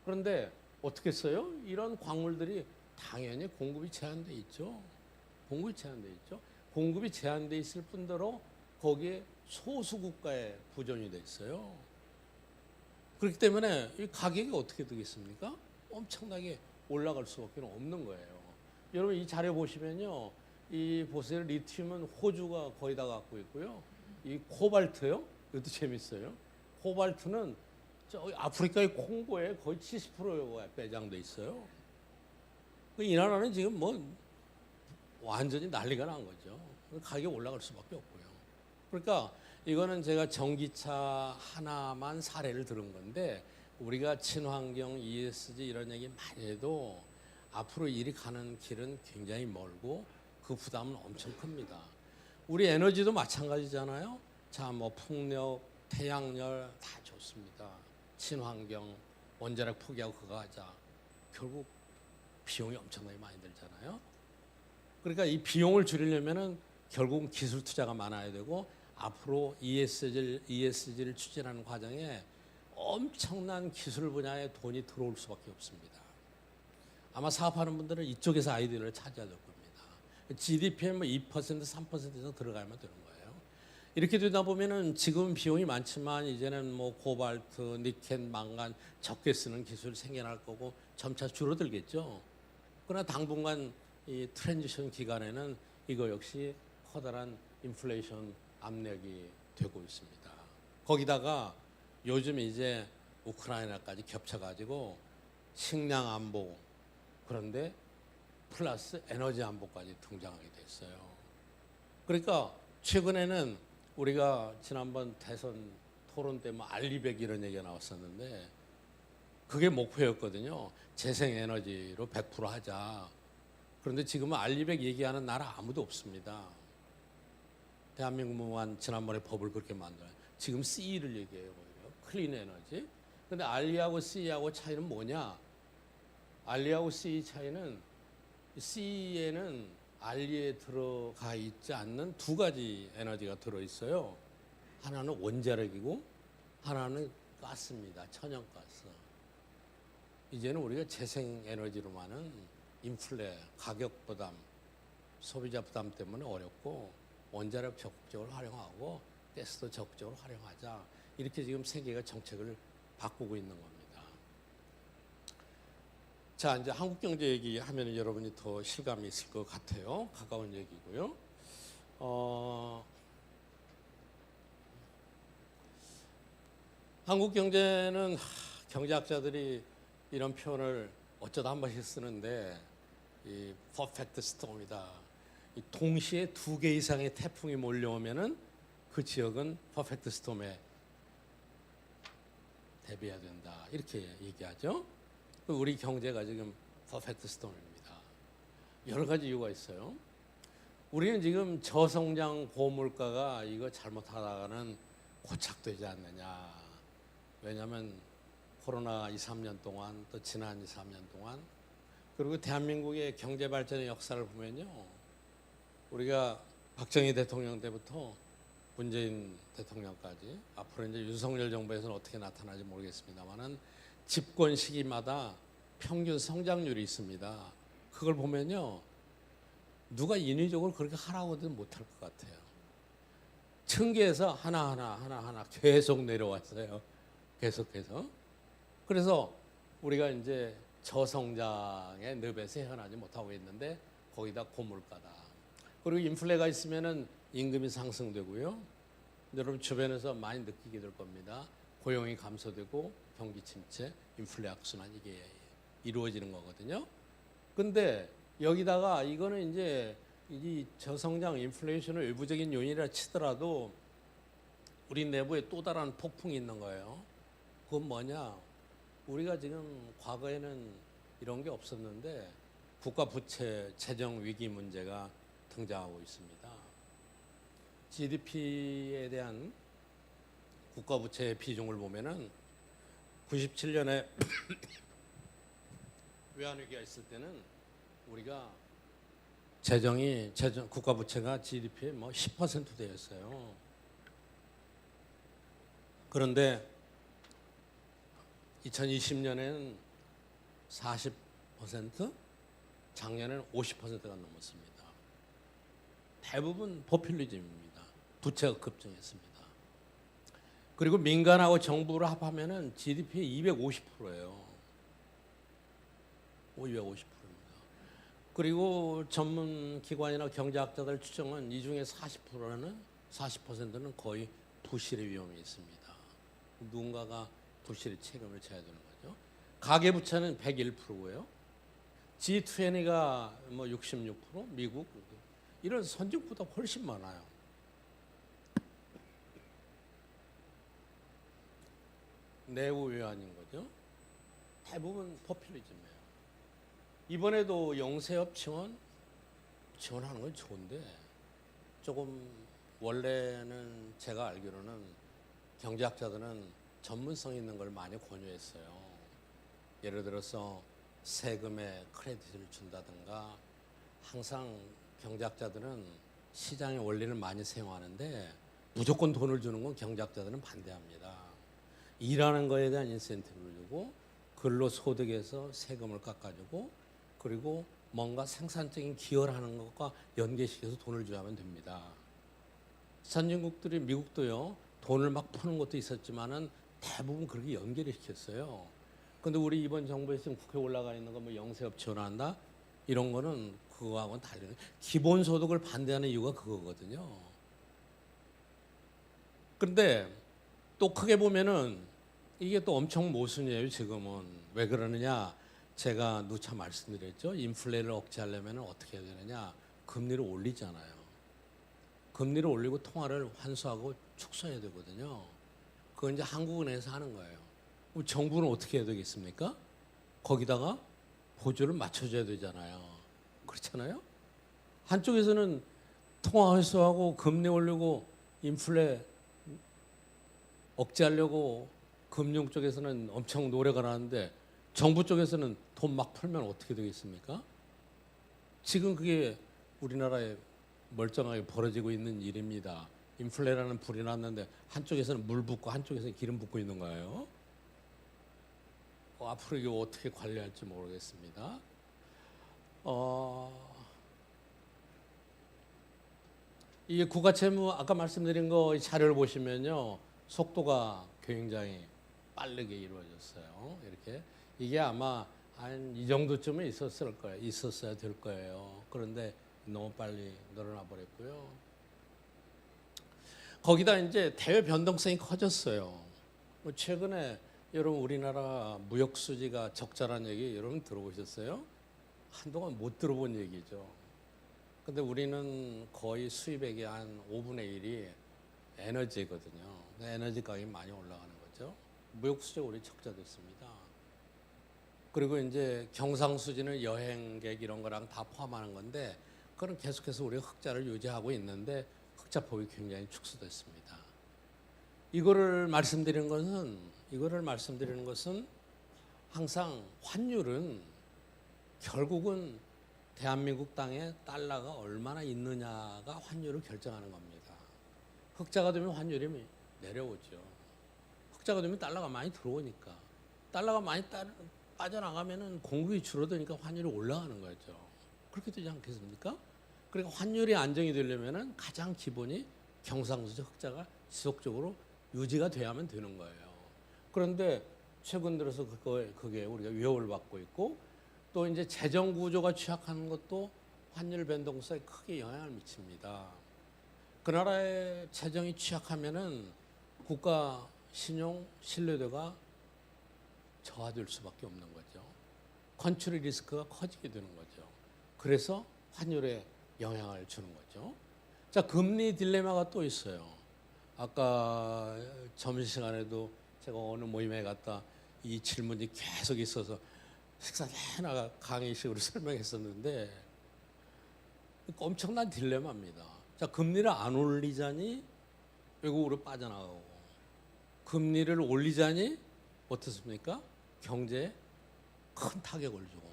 그런데 어떻게 써요? 이런 광물들이 당연히 공급이 제한돼 있죠. 공급이 제한돼 있을 뿐더러 거기에 소수 국가의 부존이 돼 있어요. 그렇기 때문에 이 가격이 어떻게 되겠습니까? 엄청나게 올라갈 수밖에 없는 거예요. 여러분 이 자료 보시면요. 이 보세요. 리튬은 호주가 거의 다 갖고 있고요. 이 코발트요. 이것도 재밌어요. 코발트는 저 아프리카의 콩고에 거의 70%가 매장돼 있어요. 이 나라는 지금 뭐 완전히 난리가 난 거죠. 가격이 올라갈 수밖에 없고요. 그러니까 이거는 제가 전기차 하나만 사례를 들은 건데 우리가 친환경, ESG 이런 얘기 많이 해도 앞으로 일이 가는 길은 굉장히 멀고 그 부담은 엄청 큽니다. 우리 에너지도 마찬가지잖아요. 자, 뭐 풍력, 태양열 다 좋습니다. 친환경, 원자력 포기하고 그거 하자. 결국 비용이 엄청나게 많이 들잖아요. 그러니까 이 비용을 줄이려면은 결국 기술 투자가 많아야 되고 앞으로 ESG를 추진하는 과정에 엄청난 기술 분야에 돈이 들어올 수밖에 없습니다. 아마 사업하는 분들은 이쪽에서 아이디어를 찾아야 될 겁니다. GDP에 뭐 2%, 3% 이상 들어가면 되는 거예요. 이렇게 되다 보면은 지금 비용이 많지만 이제는 뭐 코발트, 니켈, 망간 적게 쓰는 기술이 생겨날 거고 점차 줄어들겠죠. 그러나 당분간 이 트랜지션 기간에는 이거 역시 커다란 인플레이션 압력이 되고 있습니다. 거기다가 요즘 이제 우크라이나까지 겹쳐가지고 식량 안보, 그런데 플러스 에너지 안보까지 등장하게 됐어요. 그러니까 최근에는 우리가 지난번 대선 토론 때 뭐 알리백 이런 얘기가 나왔었는데 그게 목표였거든요. 재생에너지로 100% 하자. 그런데 지금은 알리백 얘기하는 나라 아무도 없습니다. 대한민국만 지난번에 법을 그렇게 만들어요. 지금 C를 얘기해요. 오히려. 클린 에너지. 근데 알리하고 C하고 차이는 뭐냐? 알리하고 C 차이는 C에는 알리에 들어가 있지 않는 두 가지 에너지가 들어있어요. 하나는 원자력이고 하나는 가스입니다. 천연가스. 이제는 우리가 재생에너지로만은 인플레, 가격 부담, 소비자 부담 때문에 어렵고 원자력 적극적으로 활용하고 가스도 적극적으로 활용하자. 이렇게 지금 세계가 정책을 바꾸고 있는 겁니다. 자, 이제 한국 경제 얘기하면 여러분이 더 실감이 있을 것 같아요. 가까운 얘기고요. 한국 경제는 경제학자들이 이런 표현을 어쩌다 한 번씩 쓰는데 이 퍼펙트 스톰이다. 이 동시에 두 개 이상의 태풍이 몰려오면은 그 지역은 퍼펙트 스톰에 대비해야 된다. 이렇게 얘기하죠. 우리 경제가 지금 퍼펙트 스톰입니다. 여러 가지 이유가 있어요. 우리는 지금 저성장 고물가가 이거 잘못하다가는 고착되지 않느냐. 왜냐하면 코로나 2, 3년 동안 또 지난 2, 3년 동안 그리고 대한민국의 경제 발전의 역사를 보면요. 우리가 박정희 대통령 때부터 문재인 대통령까지 앞으로 이제 윤석열 정부에서는 어떻게 나타날지 모르겠습니다만은 집권 시기마다 평균 성장률이 있습니다. 그걸 보면요. 누가 인위적으로 그렇게 하라고는 못할 것 같아요. 층계에서 하나하나 계속 내려왔어요. 계속해서. 그래서 우리가 이제 저성장의 늪에서 헤어나지 못하고 있는데 거기다 고물가다. 그리고 인플레가 있으면은 임금이 상승되고요. 여러분 주변에서 많이 느끼게 될 겁니다. 고용이 감소되고 경기 침체, 인플레 악순환 이게 이루어지는 거거든요. 근데 여기다가 이거는 이제 이 저성장 인플레이션을 일부적인 요인이라 치더라도 우리 내부에 또 다른 폭풍이 있는 거예요. 그건 뭐냐? 우리가 지금 과거에는 이런 게 없었는데 국가 부채 재정 위기 문제가 등장하고 있습니다. GDP에 대한 국가 부채의 비중을 보면은 97년에 외환위기가 있을 때는 우리가 국가 부채가 GDP의 뭐 10% 되었어요. 그런데 2020년에는 40%, 작년에는 50%가 넘었습니다. 대부분 포퓰리즘입니다. 부채가 급증했습니다. 그리고 민간하고 정부를 합하면은 GDP의 250%예요. 250%입니다. 그리고 전문 기관이나 경제학자들 추정은 이 중에 40%는 거의 부실의 위험이 있습니다. 누군가가 부실의 책임을 져야 되는 거죠. 가계부채는 101%고요. G20가 뭐 66%, 미국 이런 선진국보다 훨씬 많아요. 내부 외환인 거죠. 대부분 포퓰리즘이에요. 이번에도 영세업 지원하는 건 좋은데 조금 원래는 제가 알기로는 경제학자들은 전문성 있는 걸 많이 권유했어요. 예를 들어서 세금에 크레딧을 준다든가 항상 경제학자들은 시장의 원리를 많이 사용하는데 무조건 돈을 주는 건 경제학자들은 반대합니다. 일하는 거에 대한 인센티브를 주고 근로소득에서 세금을 깎아주고 그리고 뭔가 생산적인 기여를 하는 것과 연계시켜서 돈을 줘야만 됩니다. 선진국들이 미국도요. 돈을 막 푸는 것도 있었지만은 대부분 그렇게 연계를 시켰어요. 근데 우리 이번 정부에서 국회에 올라가 있는 거 뭐 영세업 지원한다 이런 거는 그거하고는 다르네. 기본소득을 반대하는 이유가 그거거든요. 그런데 또 크게 보면은 이게 또 엄청 모순이에요. 지금은 왜 그러느냐? 제가 누차 말씀드렸죠. 인플레를 억제하려면 어떻게 해야 되느냐? 금리를 올리잖아요. 금리를 올리고 통화를 환수하고 축소해야 되거든요. 그건 이제 한국은행에서 하는 거예요. 그럼 정부는 어떻게 해야 되겠습니까? 거기다가 보조를 맞춰줘야 되잖아요. 그렇잖아요? 한쪽에서는 통화 환수하고 금리 올리고 인플레 억제하려고 금융 쪽에서는 엄청 노력을 하는데 정부 쪽에서는 돈 막 풀면 어떻게 되겠습니까? 지금 그게 우리나라에 멀쩡하게 벌어지고 있는 일입니다. 인플레라는 불이 났는데 한쪽에서는 물 붓고 한쪽에서는 기름 붓고 있는 거예요. 앞으로 이거 어떻게 관리할지 모르겠습니다. 이게 국가채무 아까 말씀드린 거 이 자료를 보시면요. 속도가 굉장히 빠르게 이루어졌어요. 이렇게 이게 아마 한 이 정도쯤은 있었어야 될 거예요. 그런데 너무 빨리 늘어나 버렸고요. 거기다 이제 대외 변동성이 커졌어요. 최근에 여러분 우리나라 무역 수지가 적자란 얘기 여러분 들어보셨어요? 한동안 못 들어본 얘기죠. 근데 우리는 거의 수입액의 한 5분의 1이 에너지거든요. 에너지 가격이 많이 올라가는 거죠. 무역 수지가 우리 적자됐습니다. 그리고 이제 경상수지는 여행객 이런 거랑 다 포함하는 건데 그건 계속해서 우리가 흑자를 유지하고 있는데 흑자폭이 굉장히 축소됐습니다. 이거를 말씀드리는 것은 항상 환율은 결국은 대한민국 땅에 달러가 얼마나 있느냐가 환율을 결정하는 겁니다. 흑자가 되면 환율이 내려오죠. 흑자가 되면 달러가 많이 들어오니까 달러가 많이 빠져나가면은 공급이 줄어드니까 환율이 올라가는 거죠. 그렇게 되지 않겠습니까? 그러니까 환율이 안정이 되려면은 가장 기본이 경상수지 흑자가 지속적으로 유지가 돼야만 되는 거예요. 그런데 최근 들어서 그게 우리가 위협을 받고 있고 또 이제 재정 구조가 취약한 것도 환율 변동성에 크게 영향을 미칩니다. 그 나라의 재정이 취약하면은 국가 신용 신뢰도가 저하될 수밖에 없는 거죠. 컨트리 리스크가 커지게 되는 거죠. 그래서 환율에 영향을 주는 거죠. 자, 금리 딜레마가 또 있어요. 아까 점심시간에도 제가 어느 모임에 갔다 이 질문이 계속 있어서 식사 내내 강의식으로 설명했었는데 엄청난 딜레마입니다. 자, 금리를 안 올리자니 외국으로 빠져나가고 금리를 올리자니 어떻습니까? 경제에 큰 타격을 주고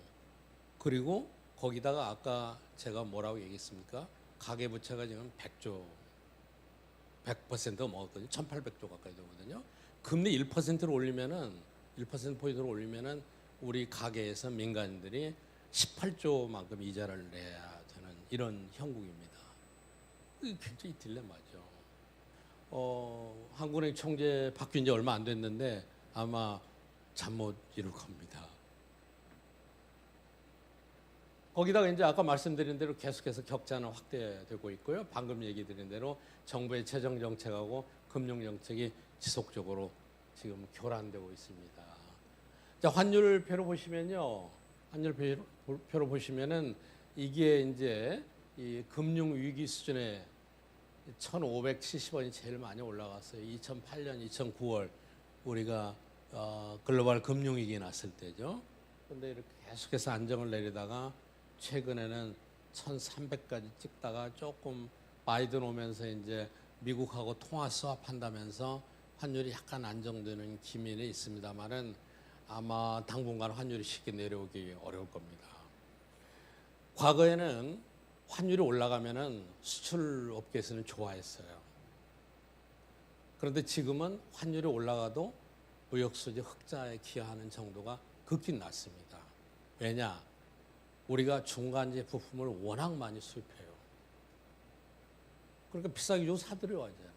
그리고 거기다가 아까 제가 뭐라고 얘기했습니까? 가계부채가 지금 100%가 먹었거든요. 1,800조 가까이 되거든요. 금리 1%를 올리면은 1%포인트를 올리면은 우리 가계에서 민간인들이 18조만큼 이자를 내야 되는 이런 형국입니다. 이게 굉장히 딜레마죠. 한국은행 총재 바뀐 지 얼마 안 됐는데 아마 잠 못 이룰 겁니다. 거기다가 이제 아까 말씀드린 대로 계속해서 격차는 확대되고 있고요. 방금 얘기 드린 대로 정부의 재정 정책하고 금융 정책이 지속적으로 지금 교란되고 있습니다. 자, 환율표로 보시면요. 환율표로 보시면은 이게 이제 이 금융 위기 수준의 1,570원이 제일 많이 올라갔어요. 2008년, 2009월 우리가 글로벌 금융위기 났을 때죠. 그런데 이렇게 계속해서 안정을 내리다가 최근에는 1,300까지 찍다가 조금 바이든 오면서 이제 미국하고 통화 스왑한다면서 환율이 약간 안정되는 기미는 있습니다만은 아마 당분간 환율이 쉽게 내려오기 어려울 겁니다. 과거에는 환율이 올라가면은 수출 업계에서는 좋아했어요. 그런데 지금은 환율이 올라가도 무역수지 흑자에 기여하는 정도가 극히 낮습니다. 왜냐? 우리가 중간재 부품을 워낙 많이 수입해요. 그러니까 비싸게 주고 사들여야 하잖아요.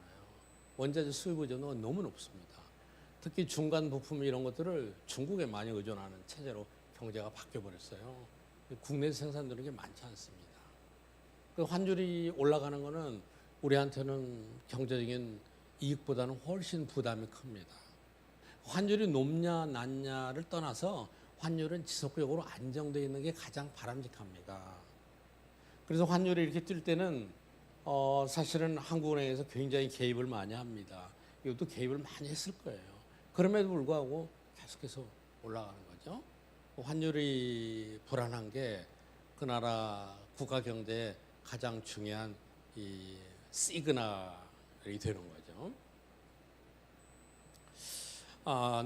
원자재 수입 의존도가 너무 높습니다. 특히 중간 부품 이런 것들을 중국에 많이 의존하는 체제로 경제가 바뀌어버렸어요. 국내 생산되는 게 많지 않습니다. 그 환율이 올라가는 거는 우리한테는 경제적인 이익보다는 훨씬 부담이 큽니다. 환율이 높냐 낮냐를 떠나서 환율은 지속적으로 안정되어 있는 게 가장 바람직합니다. 그래서 환율이 이렇게 뛸 때는 사실은 한국은행에서 굉장히 개입을 많이 합니다. 이것도 개입을 많이 했을 거예요. 그럼에도 불구하고 계속해서 올라가는 거죠. 환율이 불안한 게 그 나라 국가 경제에 가장 중요한 이 시그널이 되는 거죠.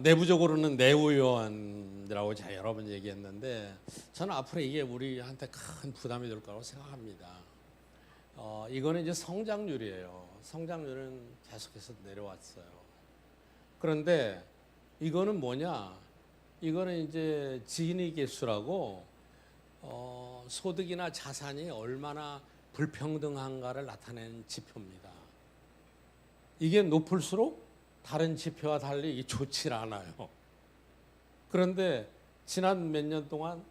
내부적으로는 내후위원이라고 제가 여러 번 얘기했는데 저는 앞으로 이게 우리한테 큰 부담이 될 거라고 생각합니다. 이거는 이제 성장률이에요. 성장률은 계속해서 내려왔어요. 그런데 이거는 뭐냐? 이거는 이제 지니 계수라고 소득이나 자산이 얼마나 불평등한가를 나타내는 지표입니다. 이게 높을수록 다른 지표와 달리 이게 좋지 않아요. 그런데 지난 몇 년 동안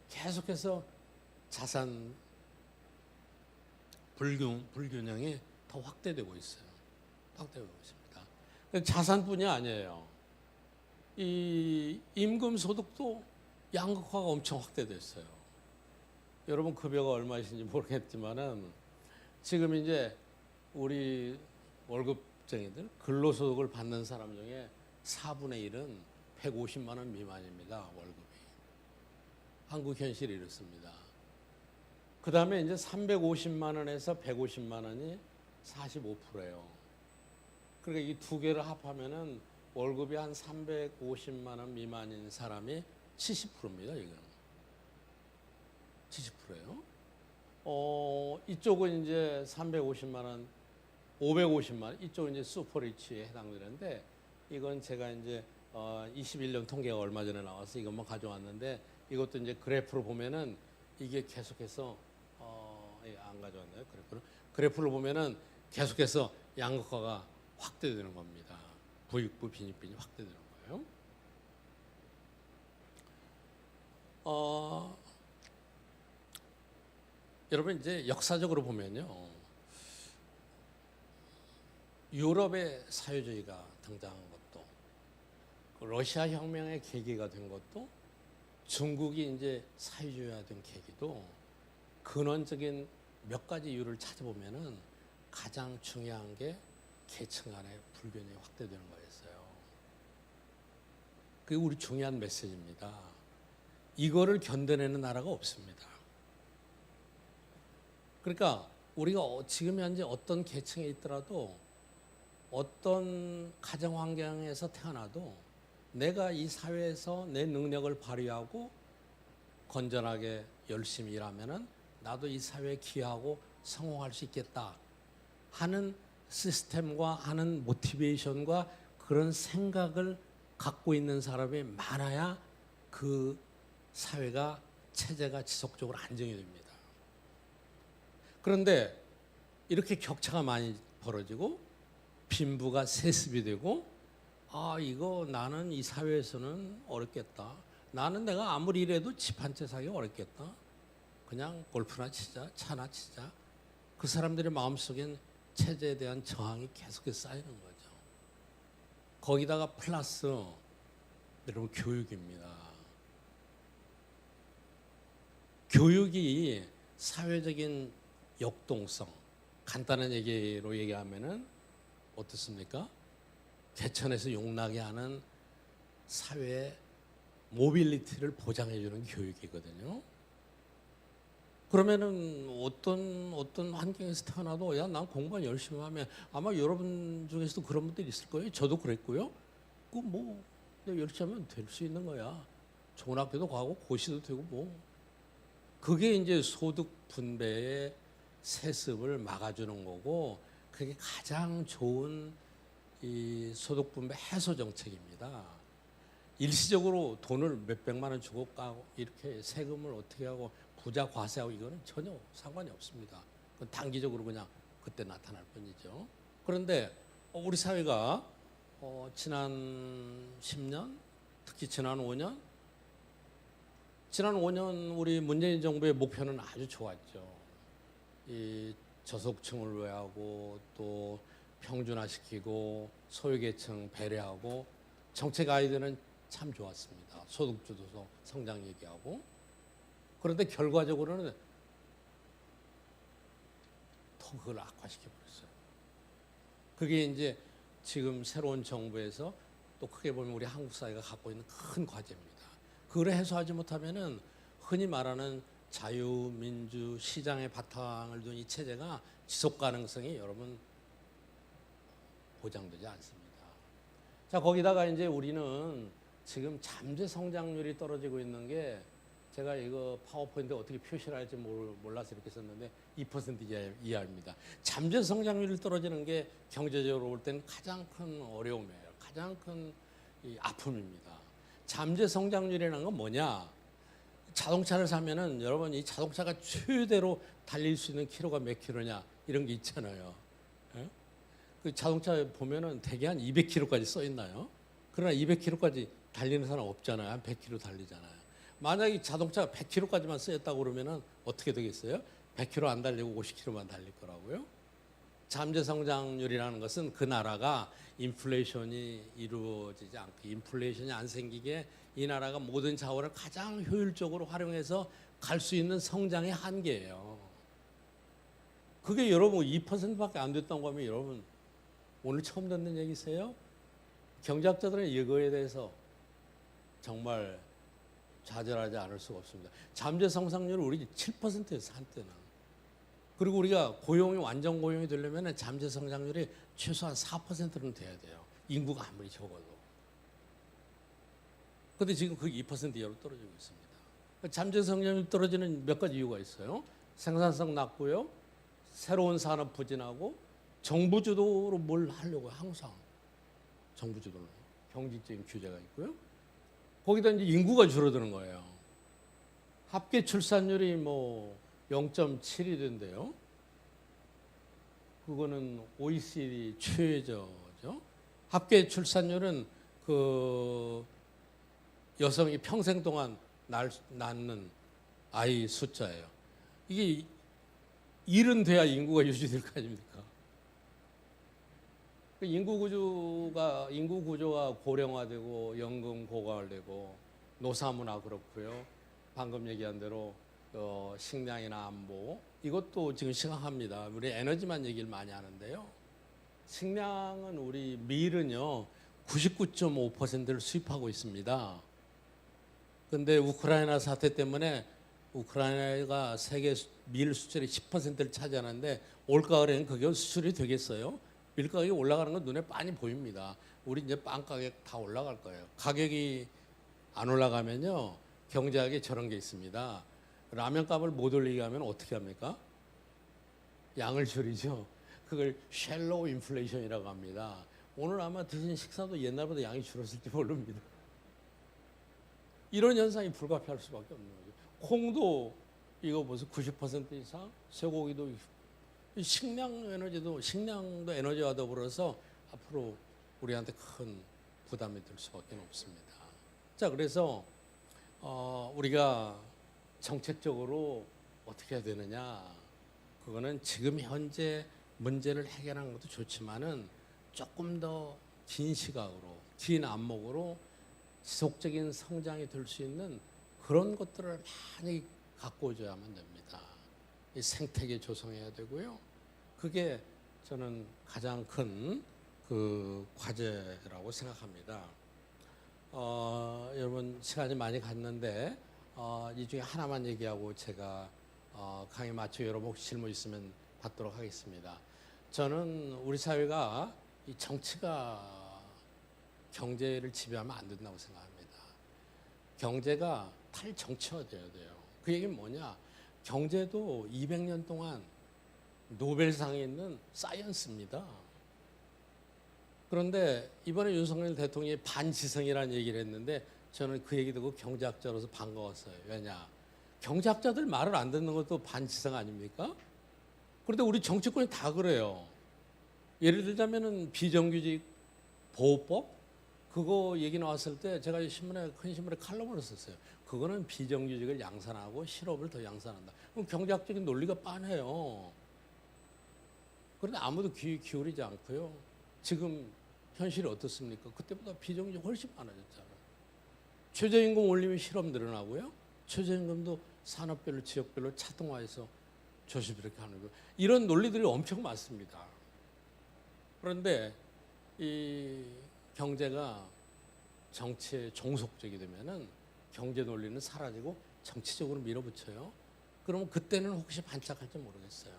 계속해서 자산 불균형이 더 확대되고 있어요. 확대되고 있습니다. 자산뿐이 아니에요. 이 임금 소득도 양극화가 엄청 확대됐어요. 여러분 급여가 얼마이신지 모르겠지만은 지금 이제 우리 월급쟁이들 근로소득을 받는 사람 중에 4분의 1은 150만 원 미만입니다. 월급이. 한국 현실이 이렇습니다. 그 다음에 이제 350만 원에서 150만 원이 45%예요. 그러니까 이 두 개를 합하면은 월급이 한 350만 원 미만인 사람이 70%입니다. 이건 70%예요. 이쪽은 이제 350만 원, 550만 원, 이쪽은 이제 슈퍼리치에 해당되는데 이건 제가 이제 21년 통계가 얼마 전에 나와서 이것만 가져왔는데 이것도 이제 그래프로 보면은 이게 계속해서 안 가져왔나요? 그래프를 보면은 계속해서 양극화가 확대되는 겁니다. 부익부 빈익빈이 확대되는 거예요. 여러분 이제 역사적으로 보면요, 유럽의 사회주의가 등장한 것도, 러시아 혁명의 계기가 된 것도, 중국이 이제 사회주의화된 계기도 근원적인 몇 가지 이유를 찾아보면은 가장 중요한 게 계층 간의 불균형이 확대되는 거였어요. 그게 우리 중요한 메시지입니다. 이거를 견뎌내는 나라가 없습니다. 그러니까 우리가 지금 현재 어떤 계층에 있더라도 어떤 가정 환경에서 태어나도 내가 이 사회에서 내 능력을 발휘하고 건전하게 열심히 일하면은 나도 이 사회에 기여하고 성공할 수 있겠다 하는 시스템과 하는 모티베이션과 그런 생각을 갖고 있는 사람이 많아야 그 사회가 체제가 지속적으로 안정이 됩니다. 그런데 이렇게 격차가 많이 벌어지고 빈부가 세습이 되고 이거 나는 이 사회에서는 어렵겠다. 나는 내가 아무리 일해도 집 한 채 사기 어렵겠다. 그냥 골프나 치자, 차나 치자. 그 사람들의 마음속엔 체제에 대한 저항이 계속해서 쌓이는 거죠. 거기다가 플러스 여러분 교육입니다. 교육이 사회적인 역동성, 간단한 얘기로 얘기하면은 어떻습니까? 개천에서 용나게 하는 사회의 모빌리티를 보장해주는 교육이거든요. 그러면은 어떤 환경에서 태어나도 난 공부만 열심히 하면 아마 여러분 중에서도 그런 분들이 있을 거예요. 저도 그랬고요. 열심히 하면 될 수 있는 거야. 좋은 학교도 가고 고시도 되고 뭐. 그게 이제 소득 분배의 세습을 막아주는 거고 그게 가장 좋은 이 소득 분배 해소 정책입니다. 일시적으로 돈을 몇백만 원 주고 까고 이렇게 세금을 어떻게 하고 부자 과세하고 이거는 전혀 상관이 없습니다. 그건 단기적으로 그냥 그때 나타날 뿐이죠. 그런데 우리 사회가 지난 10년, 특히 지난 5년 지난 5년 우리 문재인 정부의 목표는 아주 좋았죠. 이 저소득층을 우회하고 또 평준화시키고 소외계층 배려하고 정책 아이디어는 참 좋았습니다. 소득주도 성장 얘기하고. 그런데 결과적으로는 더 그걸 악화시켜버렸어요. 그게 이제 지금 새로운 정부에서 또 크게 보면 우리 한국 사회가 갖고 있는 큰 과제입니다. 그걸 해소하지 못하면은 흔히 말하는 자유, 민주, 시장의 바탕을 둔 이 체제가 지속 가능성이 여러분 보장되지 않습니다. 자, 거기다가 이제 우리는 지금 잠재 성장률이 떨어지고 있는 게 제가 이거 파워포인트에 어떻게 표시를 할지 몰라서 이렇게 썼는데 2% 이하입니다. 잠재 성장률이 떨어지는 게 경제적으로 볼 때는 가장 큰 어려움이에요. 가장 큰 이 아픔입니다. 잠재 성장률이라는 건 뭐냐? 자동차를 사면은 여러분 이 자동차가 최대로 달릴 수 있는 키로가 몇 킬로냐 이런 게 있잖아요. 예? 그 자동차 보면은 대개 한 200km까지 써 있나요? 그러나 200km까지 달리는 사람 없잖아요. 한 100km 달리잖아요. 만약에 자동차가 100km까지만 쓰였다고 그러면은 어떻게 되겠어요? 100km 안 달리고 50km만 달릴 거라고요? 잠재 성장률이라는 것은 그 나라가 인플레이션이 이루어지지 않고 인플레이션이 안 생기게 이 나라가 모든 자원을 가장 효율적으로 활용해서 갈 수 있는 성장의 한계예요. 그게 여러분 2%밖에 안 됐다고 하면 여러분 오늘 처음 듣는 얘기세요? 경제학자들은 이거에 대해서 정말 좌절하지 않을 수가 없습니다. 잠재 성장률 우리 7%였어 한때는. 그리고 우리가 고용이 완전 고용이 되려면 잠재 성장률이 최소한 4%는 돼야 돼요. 인구가 아무리 적어도. 그런데 지금 그게 2% 이하로 떨어지고 있습니다. 잠재 성장률 떨어지는 몇 가지 이유가 있어요. 생산성 낮고요. 새로운 산업 부진하고 정부 주도로 뭘 하려고 항상 정부 주도로 경직적인 규제가 있고요. 거기다 이제 인구가 줄어드는 거예요. 합계 출산율이 뭐 0.7이 된대요. 그거는 OECD 최저죠. 합계 출산율은 그 여성이 평생 동안 낳는 아이 숫자예요. 이게 일은 돼야 인구가 유지될 거 아닙니까? 인구 구조가 고령화되고 연금 고갈되고 노사문화 그렇고요. 방금 얘기한 대로 식량이나 안보 이것도 지금 심각합니다. 우리 에너지만 얘기를 많이 하는데요. 식량은 우리 밀은요 99.5%를 수입하고 있습니다. 그런데 우크라이나 사태 때문에 우크라이나가 세계 밀 수출의 10%를 차지하는데 올가을에는 그게 수출이 되겠어요? 밀 가격이 올라가는 건 눈에 빤히 보입니다. 우리 이제 빵 가격 다 올라갈 거예요. 가격이 안 올라가면요 경제학에 저런 게 있습니다. 라면 값을 못 올리게 하면 어떻게 합니까? 양을 줄이죠. 그걸 샬로우 인플레이션이라고 합니다. 오늘 아마 드신 식사도 옛날보다 양이 줄었을지 모릅니다. 이런 현상이 불가피할 수밖에 없는 거죠. 콩도 이거 무슨 90% 이상, 쇠고기도 식량도 에너지와 더불어서 앞으로 우리한테 큰 부담이 될 수밖에 없습니다. 자, 그래서 우리가 정책적으로 어떻게 해야 되느냐? 그거는 지금 현재 문제를 해결하는 것도 좋지만은 조금 더 긴 시각으로, 긴 안목으로 지속적인 성장이 될 수 있는 그런 것들을 많이 갖고 오셔야만 됩니다. 이 생태계 조성해야 되고요. 그게 저는 가장 큰 그 과제라고 생각합니다. 여러분 시간이 많이 갔는데 이 중에 하나만 얘기하고 제가 강의 마치고 여러분 혹시 질문 있으면 받도록 하겠습니다. 저는 우리 사회가 이 정치가 경제를 지배하면 안 된다고 생각합니다. 경제가 탈정치화돼야 돼요. 그 얘기는 뭐냐? 경제도 200년 동안 노벨상에 있는 사이언스입니다. 그런데 이번에 윤석열 대통령이 반지성이라는 얘기를 했는데 저는 그 얘기 듣고 경제학자로서 반가웠어요. 왜냐? 경제학자들 말을 안 듣는 것도 반지성 아닙니까? 그런데 우리 정치권이 다 그래요. 예를 들자면은 비정규직 보호법 그거 얘기 나왔을 때 제가 큰 신문에 칼럼을 썼어요. 그거는 비정규직을 양산하고 실업을 더 양산한다. 그럼 경제학적인 논리가 빤해요. 그런데 아무도 귀 기울이지 않고요. 지금 현실이 어떻습니까? 그때보다 비정규직 훨씬 많아졌잖아요. 최저임금 올리면 실업 늘어나고요. 최저임금도 산업별로 지역별로 차등화해서 조심 이렇게 하는 거. 이런 논리들이 엄청 많습니다. 그런데 이 경제가 정치에 종속적이 되면은 경제 논리는 사라지고 정치적으로 밀어붙여요. 그러면 그때는 혹시 반짝할지 모르겠어요.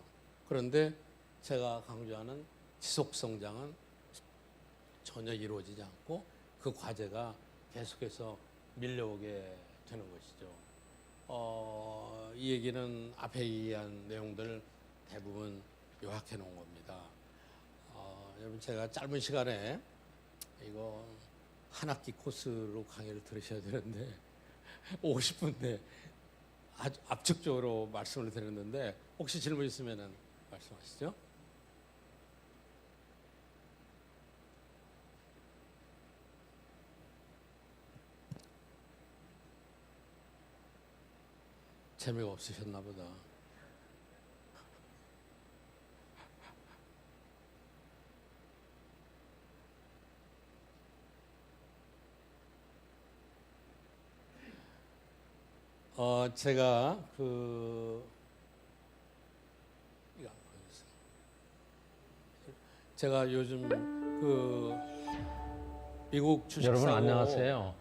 그런데 제가 강조하는 지속 성장은 전혀 이루어지지 않고 그 과제가 계속해서 밀려오게 되는 것이죠. 이 얘기는 앞에 얘기한 내용들 대부분 요약해 놓은 겁니다. 여러분 제가 짧은 시간에 이거 한 학기 코스로 강의를 들으셔야 되는데 50분대 아주 압축적으로 말씀을 드렸는데 혹시 질문 있으면 말씀하시죠. 재미가 없으셨나 보다. 제가 이거 안 보여주세요. 제가 요즘 미국 주식사고 여러분 안녕하세요.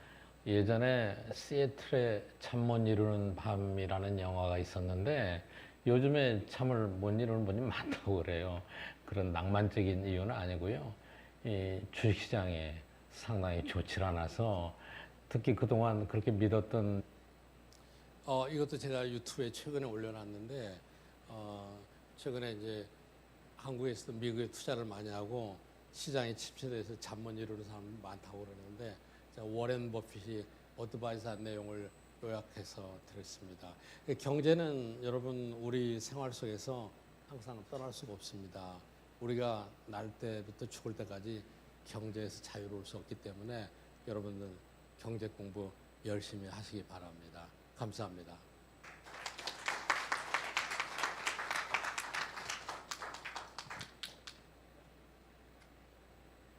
예전에 시애틀에 잠 못 이루는 밤이라는 영화가 있었는데 요즘에 잠을 못 이루는 분이 많다고 그래요. 그런 낭만적인 이유는 아니고요. 이 주식시장에 상당히 좋지 않아서 특히 그동안 그렇게 믿었던 이것도 제가 유튜브에 최근에 올려놨는데 최근에 이제 한국에서도 미국에 투자를 많이 하고 시장에 침체돼서 잠 못 이루는 사람이 많다고 그러는데 제가 워렌 버핏이 어드바이스한 내용을 요약해서 드렸습니다. 경제는 여러분 우리 생활 속에서 항상 떠날 수가 없습니다. 우리가 날 때부터 죽을 때까지 경제에서 자유로울 수 없기 때문에 여러분들 경제 공부 열심히 하시기 바랍니다. 감사합니다.